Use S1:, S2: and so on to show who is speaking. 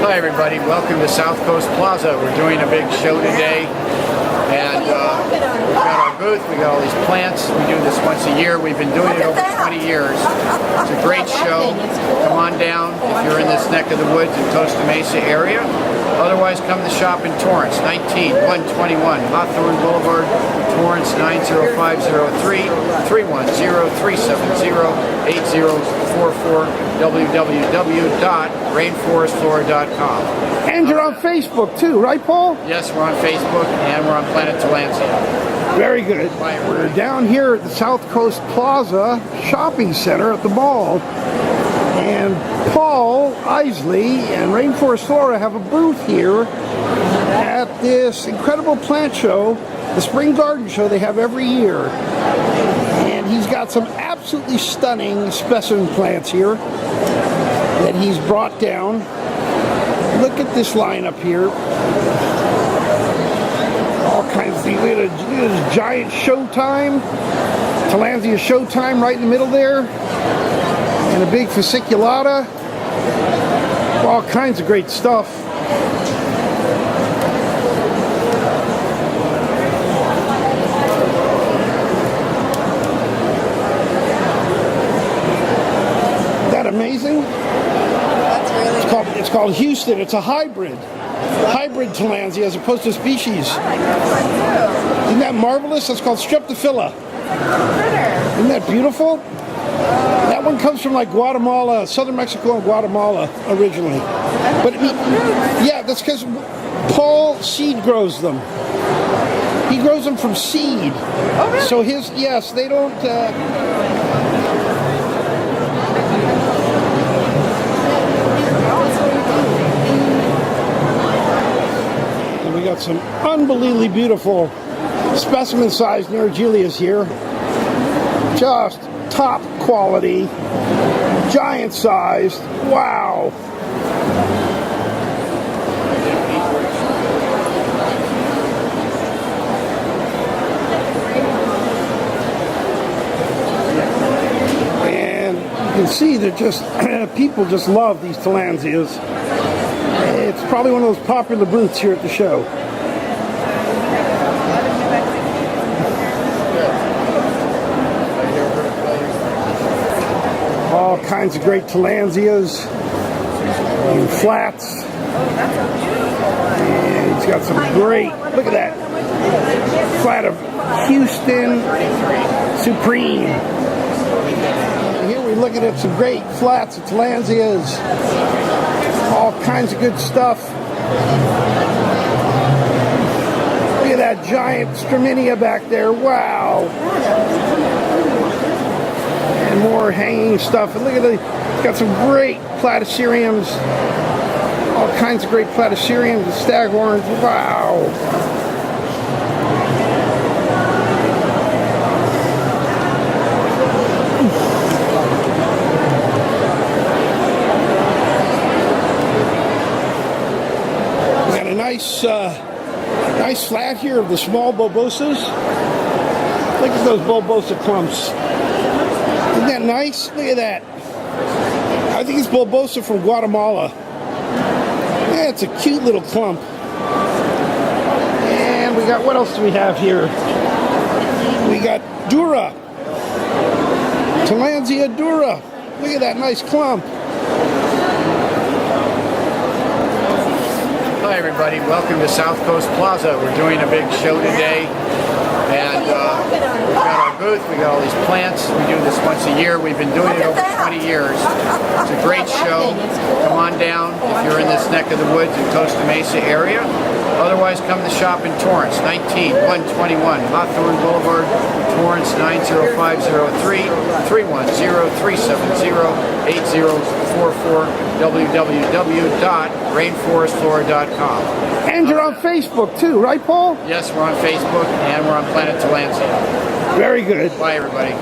S1: Hi everybody, welcome to South Coast Plaza. We're doing a big show today, and we got our booth, we got all these plants. We do this once a year. We've been doing it over 20 years. It's a great show. Come on down if you're in this neck of the woods in Costa Mesa area. Otherwise, come to shop in Torrance, 19121 Hawthorne Boulevard, Torrance 90503 310-370-8044, www.rainforestflora.com.
S2: And you're on Facebook too, right, Paul?
S1: Yes, we're on Facebook and we're on Planet Torrance.
S2: Very good. We're down here at the South Coast Plaza Shopping Center at the mall. And Paul, Isley, and Rainforest Flora have a booth here at this incredible plant show, the Spring Garden Show they have every year. And he's got some absolutely stunning specimen plants here that he's brought down. Look at this lineup here. All kinds of things. Look at this giant Showtime. Tillandsia Showtime right in the middle there. And a big fasciculata. All kinds of great stuff. Isn't that amazing?
S3: That's really
S2: It's called Houston. It's a hybrid Tillandsia as opposed to species. Isn't that marvelous? That's called Streptophila. Isn't that beautiful? That one comes from like Guatemala, southern Mexico and Guatemala originally. But yeah, that's because Paul seed grows them. He grows them from seed.
S3: Oh, really?
S2: So yes, they don't. And we got some unbelievably beautiful specimen-sized Neurogelias here. Just top quality, giant sized. Wow. And you can see that just people just love these Tillandsias. It's probably one of those popular booths here at the show. All kinds of great Tillandsias and flats.
S3: Oh, that's a beautiful one.
S2: And he's got some great, look at that, flat of Houston Supreme. And here we're looking at some great flats of Tillandsias. All kinds of good stuff. Look at that giant Straminia back there. Wow. And more hanging stuff. And look at got some great platyceriums. All kinds of great platyceriums and staghorns. Wow. We got a nice flat here of the small bulbosas. Look at those bulbosa clumps. Isn't that nice? Look at that. I think it's bulbosa from Guatemala. Yeah, it's a cute little clump. And we got, what else do we have here? We got Dura. Tillandsia Dura. Look at that nice clump.
S1: Hi everybody, welcome to South Coast Plaza. We're doing a big show today, and we got our booth, we got all these plants. We do this once a year. We've been doing it over 20 years. It's a great show. Come on down if you're in this neck of the woods in Costa Mesa area. Otherwise, come to shop in Torrance, 19121 Hawthorne Boulevard, Torrance 90503 310-370-8044, www.rainforestflora.com.
S2: And you're on Facebook too, right, Paul?
S1: Yes, we're on Facebook and we're on Planet Torrance.
S2: Very good.
S1: Bye, everybody.